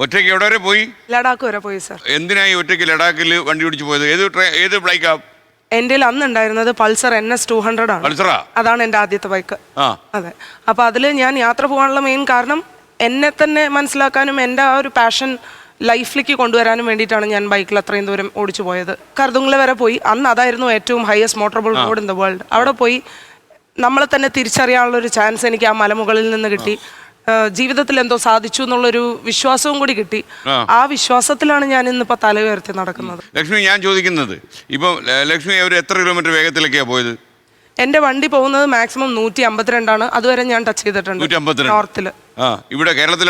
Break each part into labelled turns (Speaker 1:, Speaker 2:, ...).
Speaker 1: ഒറ്റയ്ക്ക് എവിടെ വരെ പോയി?
Speaker 2: ലഡാക്ക് വരെ പോയി സാർ.
Speaker 1: എന്തിനായി ഒറ്റയ്ക്ക് ലഡാക്കിൽ വണ്ടി ഓടിച്ചു പോയത്? ഏത് ബൈക്കാ?
Speaker 2: എന്റെ അന്ന് ഉണ്ടായിരുന്നത് പൾസർ NS 200 ആണ്.
Speaker 1: പൾസറാ?
Speaker 2: അതാണ് എന്റെ ആദ്യത്തെ ബൈക്ക്. അതെ. അപ്പൊ അതില് ഞാൻ യാത്ര പോകാനുള്ള മെയിൻ കാരണം എന്നെ തന്നെ മനസ്സിലാക്കാനും എന്റെ ആ ഒരു പാഷൻ ലൈഫിലേക്ക് കൊണ്ടുവരാനും വേണ്ടിയിട്ടാണ് ഞാൻ ബൈക്കിൽ അത്രയും ദൂരം ഓടിച്ചു പോയത്. കർദുംഗ്ല വരെ പോയി. അന്ന് അതായിരുന്നു ഏറ്റവും highest motorable road in the world. അവിടെ പോയി നമ്മളെ തന്നെ തിരിച്ചറിയാനുള്ള ഒരു ചാൻസ് എനിക്ക് ആ മലമുകളിൽ നിന്ന് കിട്ടി. ജീവിതത്തിൽ എന്തോ സാധിച്ചു എന്നുള്ളൊരു വിശ്വാസവും കൂടി കിട്ടി. ആ വിശ്വാസത്തിലാണ് ഞാൻ ഇന്നിപ്പോ തല ഉയർത്തി നടക്കുന്നത്.
Speaker 1: ലക്ഷ്മി, ഞാൻ ചോദിക്കുന്നത്, ഇപ്പൊ ലക്ഷ്മി അവർ എത്ര കിലോമീറ്റർ വേഗത്തിലേക്കാ പോയത്?
Speaker 2: എന്റെ വണ്ടി പോകുന്നത് മാക്സിമം 152 ആണ്. അതുവരെ ഞാൻ ടച്ച് ചെയ്തിട്ടുണ്ട് നോർത്തില്.
Speaker 1: ഇവിടെ കേരളത്തിൽ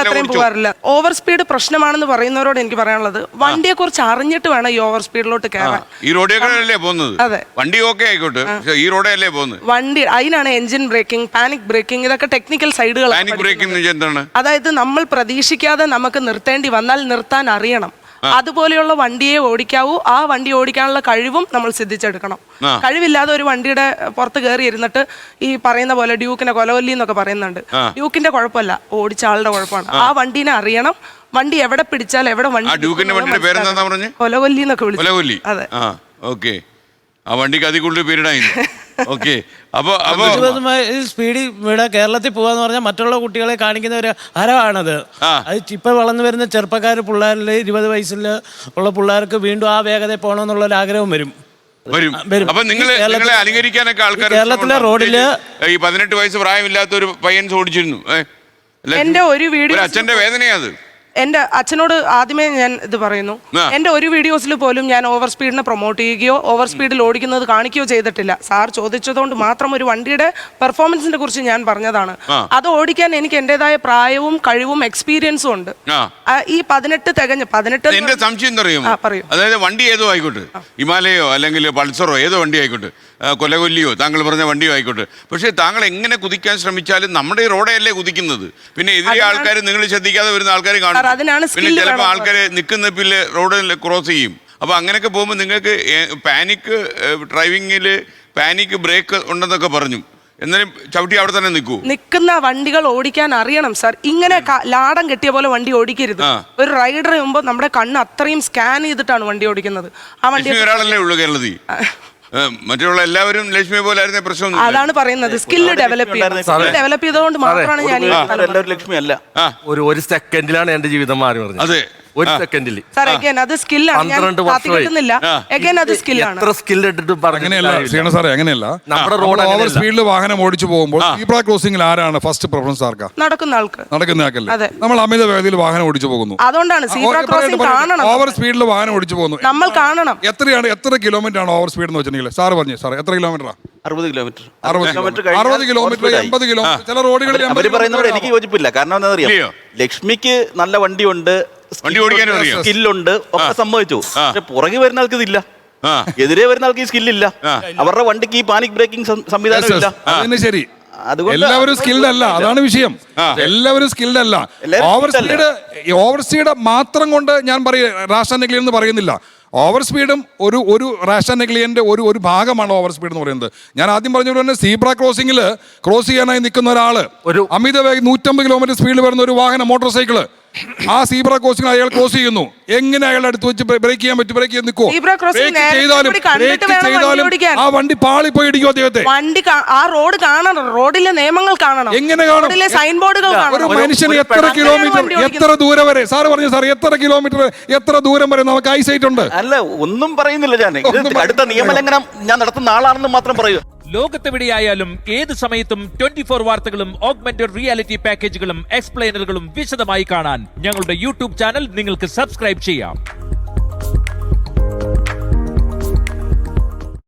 Speaker 2: അത്രയും പോകാറില്ല. ഓവർ സ്പീഡ് പ്രശ്നമാണെന്ന് പറയുന്നവരോട് എനിക്ക് പറയാനുള്ളത്, വണ്ടിയെ കുറിച്ച് അറിഞ്ഞിട്ട് വേണം ഈ ഓവർ സ്പീഡിലോട്ട് കയറാൻ.
Speaker 1: ഈ റോഡിലല്ലേ പോകുന്നത്?
Speaker 2: അതെ,
Speaker 1: വണ്ടി ഓക്കെ ആയിക്കോട്ടെ, ഈ റോഡല്ലേ പോകുന്നത്.
Speaker 2: വണ്ടി അതിനാണ് എഞ്ചിൻ ബ്രേക്കിംഗ്, പാനിക് ബ്രേക്കിംഗ്, ഇതൊക്കെ ടെക്നിക്കൽ സൈഡുകൾ. അതായത് നമ്മൾ പ്രതീക്ഷിക്കാതെ നമുക്ക് നിർത്തേണ്ടി വന്നാൽ നിർത്താൻ അറിയണം. അതുപോലെയുള്ള വണ്ടിയെ ഓടിക്കാവൂ. ആ വണ്ടി ഓടിക്കാനുള്ള കഴിവും നമ്മൾ സിദ്ധിച്ചെടുക്കണം. കഴിവില്ലാതെ ഒരു വണ്ടിയുടെ പുറത്ത് കയറി ഇരുന്നിട്ട് ഈ പറയുന്ന പോലെ ഡ്യൂക്കിനെ കൊലകൊല്ലി എന്നൊക്കെ പറയുന്നുണ്ട്. ഡ്യൂക്കിന്റെ കുഴപ്പമല്ല, ഓടിച്ച ആളുടെ കുഴപ്പമാണ്. ആ വണ്ടീനെ അറിയണം. വണ്ടി എവിടെ പിടിച്ചാൽ എവിടെ വണ്ടി കൊലകൊല്ലി എന്നൊക്കെ വിളിച്ചു. അതെ,
Speaker 1: ഓക്കെ. ആ വണ്ടിക്ക് അതിൽ കൂടുതൽ പേരിടായി. ഓക്കെ.
Speaker 3: സ്പീഡിൽ ഇവിടെ കേരളത്തിൽ പോകാന്ന് പറഞ്ഞാൽ മറ്റുള്ള കുട്ടികളെ കാണിക്കുന്ന ഒരു ഹരമാണത്. അത് ഇപ്പൊ വളർന്നു വരുന്ന ചെറുപ്പക്കാർ, പിള്ളേരിൽ 20 വയസ്സിൽ ഉള്ള പിള്ളേർക്ക് വീണ്ടും ആ വേഗതയിൽ പോകണമെന്നുള്ള ഒരു ആഗ്രഹം വരും.
Speaker 1: അപ്പൊ നിങ്ങളെ അനുകരിക്കാനൊക്കെ ആൾക്കാർ
Speaker 2: കേരളത്തിലെ റോഡില്
Speaker 1: ഈ 18 വയസ്സ് പ്രായമില്ലാത്ത ഒരു പയ്യൻ ഓടിച്ചിരുന്നു.
Speaker 2: എന്റെ ഒരു വീഡിയോ,
Speaker 1: അച്ഛന്റെ വേദനയത്.
Speaker 2: എന്റെ അച്ഛനോട് ആദ്യമേ ഞാൻ ഇത് പറയുന്നു, എന്റെ ഒരു വീഡിയോസിൽ പോലും ഞാൻ ഓവർ സ്പീഡിനെ പ്രൊമോട്ട് ചെയ്യുകയോ ഓവർ സ്പീഡിൽ ഓടിക്കുന്നത് കാണിക്കുകയോ ചെയ്തിട്ടില്ല. സാർ ചോദിച്ചതുകൊണ്ട് മാത്രം ഒരു വണ്ടിയുടെ പെർഫോമൻസിനെ കുറിച്ച് ഞാൻ പറഞ്ഞതാണ്. അത് ഓടിക്കാൻ എനിക്ക് എന്റേതായ പ്രായവും കഴിവും എക്സ്പീരിയൻസും ഉണ്ട്. ഈ 18
Speaker 1: എന്റെ സംശയം എന്തറിയുമോ? അതായത് വണ്ടി ഏതോ ആയിക്കോട്ടെ, ഹിമാലയോ അല്ലെങ്കിൽ പൾസറോ ഏതോ വണ്ടി ആയിക്കോട്ടെ, കൊലകൊല്ലിയോ താങ്കൾ പറഞ്ഞ വണ്ടിയോ ആയിക്കോട്ടെ, പക്ഷേ താങ്കൾ എങ്ങനെ കുതിക്കാൻ ശ്രമിച്ചാലും നമ്മുടെ ഈ റോഡല്ലേ കുതിക്കുന്നത്. പിന്നെ എതിരെ ആൾക്കാർ, നിങ്ങൾ ശ്രദ്ധിക്കാതെ വരുന്ന ആൾക്കാർ കാണും. പിന്നെ ചിലപ്പോൾ ആൾക്കാർ നിൽക്കുന്ന പില്ല് റോഡിൽ ക്രോസ് ചെയ്യും. അപ്പോൾ അങ്ങനെയൊക്കെ പോകുമ്പോൾ നിങ്ങൾക്ക് പാനിക് ഡ്രൈവിങ്ങിൽ പാനിക് ബ്രേക്ക് ഉണ്ടെന്നൊക്കെ പറഞ്ഞു. എന്നാലും ചവിട്ടി അവിടെ തന്നെ നിൽക്കുന്ന
Speaker 2: വണ്ടികൾ ഓടിക്കാൻ അറിയണം സാർ. ഇങ്ങനെ ലാടം കെട്ടിയ പോലെ വണ്ടി ഓടിക്കരുത്. ഒരു റൈഡർ ചെയ്യുമ്പോൾ നമ്മുടെ കണ്ണ് അത്രയും സ്കാൻ ചെയ്തിട്ടാണ് വണ്ടി ഓടിക്കുന്നത്. ആ വണ്ടി
Speaker 1: ഒരാളല്ലേ ഉള്ളൂ കേരളത്തിൽ. മറ്റുള്ള എല്ലാവരും ലക്ഷ്മി പോലെ ആയിരുന്ന പ്രശ്നം.
Speaker 2: അതാണ് പറയുന്നത്, സ്കില്ല് ഡെവലപ്പ് ചെയ്തതുകൊണ്ട് മാത്രമാണ് ഞാൻ
Speaker 4: ലക്ഷ്മി അല്ല.
Speaker 5: ഒരു സെക്കൻഡിലാണ് എന്റെ ജീവിതം മാറി പറഞ്ഞത്.
Speaker 1: അതെ,
Speaker 5: ഒരു സെക്കൻഡിൽ.
Speaker 2: അത് സ്കില്ലാണ്.
Speaker 5: എത്ര സ്കിൽ ഇട്ടിട്ട്
Speaker 6: അങ്ങനെയല്ല. നമ്മുടെ റോഡ് ഓവർ സ്പീഡിൽ വാഹനം ഓടിച്ചു പോകുമ്പോൾ സീബ്ര ക്രോസിംഗിൽ ആരാണ് ഫസ്റ്റ് പ്രിഫറൻസ്? ആർക്കാ?
Speaker 2: നടക്കുന്ന ആൾക്കല്ലേ.
Speaker 6: നമ്മൾ അമിത വേഗതയിൽ വാഹനം ഓടിച്ചു പോകുന്നു.
Speaker 2: അതുകൊണ്ടാണ്
Speaker 6: ഓവർ സ്പീഡിൽ വാഹനം ഓടിച്ചു പോകുന്നു.
Speaker 2: നമ്മൾ കാണണം
Speaker 6: എത്ര കിലോമീറ്റർ ആണ് ഓവർ സ്പീഡ് എന്ന് വെച്ചിട്ടുണ്ടെങ്കിൽ. സാർ പറഞ്ഞു, സാർ എത്ര കിലോമീറ്ററാ?
Speaker 4: 60 കിലോമീറ്റർ,
Speaker 6: 60 കിലോമീറ്റർ, 80 കിലോമീറ്റർ. ചില റോഡുകളിൽ
Speaker 4: അവര് പറയുന്നവരോട് എനിക്ക് യോജിപ്പില്ല. കാരണം എന്താ അറിയാം, ലക്ഷ്മിക്ക് നല്ല വണ്ടിയുണ്ട്, സ്കില്ലുണ്ട്, ഒക്കെ സംഭവിച്ചു. പക്ഷെ പുറകെ വരുന്ന ആൾക്ക് ഇതില്ല, എതിരെ വരുന്ന ആൾക്ക് ഈ സ്കില്ലില്ല. അവരുടെ വണ്ടിക്ക് ഈ പാനിക് ബ്രേക്കിംഗ് സംവിധാനം ഇല്ല.
Speaker 6: ശരി, എല്ലാവരും സ്കിൽഡ് അല്ല, അതാണ് വിഷയം. എല്ലാവരും സ്കിൽഡ് അല്ല. ഓവർ സ്പീഡ് മാത്രം കൊണ്ട് ഞാൻ റാഷ് നെഗ്ലിയൻ എന്ന് പറയുന്നില്ല. ഓവർ സ്പീഡും ഒരു റാഷ് നെഗ്ലിയന്റെ ഒരു ഭാഗമാണ് ഓവർ സ്പീഡ് എന്ന് പറയുന്നത്. ഞാൻ ആദ്യം പറഞ്ഞ പോലെ തന്നെ സീബ്ര ക്രോസിംഗിൽ ക്രോസ് ചെയ്യാനായി നിൽക്കുന്ന ഒരാള് അമിത വേഗം 150 കിലോമീറ്റർ സ്പീഡിൽ വരുന്ന ഒരു വാഹനം, മോട്ടോർ സൈക്കിള്, ആ സീബ്ര ക്രോസിംഗ് അയാൾ ക്രോസ് ചെയ്യുന്നു. എങ്ങനെ അയാളുടെ അടുത്ത് വെച്ച് ബ്രേക്ക് ചെയ്യാൻ പറ്റും? ബ്രേക്ക് ചെയ്ത് നിൽക്കുമോ? ചെയ്താലും ആ വണ്ടി പാളി പോയി ഇടിക്കും അദ്ദേഹത്തെ.
Speaker 2: ആ റോഡ് കാണണം, റോഡിലെ നിയമങ്ങൾ കാണണം.
Speaker 6: എങ്ങനെ കാണും?
Speaker 2: സൈൻ ബോർഡുകൾ കാണണം.
Speaker 6: ഒരു മനുഷ്യന് എത്ര കിലോമീറ്റർ, എത്ര ദൂരം വരെ? സാറ് പറഞ്ഞു, സാർ എത്ര കിലോമീറ്റർ, എത്ര ദൂരം വരെ നമുക്ക് ഐസൈറ്റ് ഉണ്ട്?
Speaker 4: അല്ല, ഒന്നും പറയുന്നില്ല. ഞാൻ അടുത്ത നിയമലംഘനം ഞാൻ നടത്തുന്ന ആളാണെന്ന് മാത്രം പറയൂ.
Speaker 7: ലോകത്തെവിടെയായാലും ഏത് സമയത്തും 24 വാർത്തകളും ഓഗ്മെന്റഡ് റിയാലിറ്റി പാക്കേജുകളും എക്സ്പ്ലെയിനറുകളും വിശദമായി കാണാൻ ഞങ്ങളുടെ യൂട്യൂബ് ചാനൽ നിങ്ങൾക്ക് സബ്സ്ക്രൈബ് ചെയ്യാം.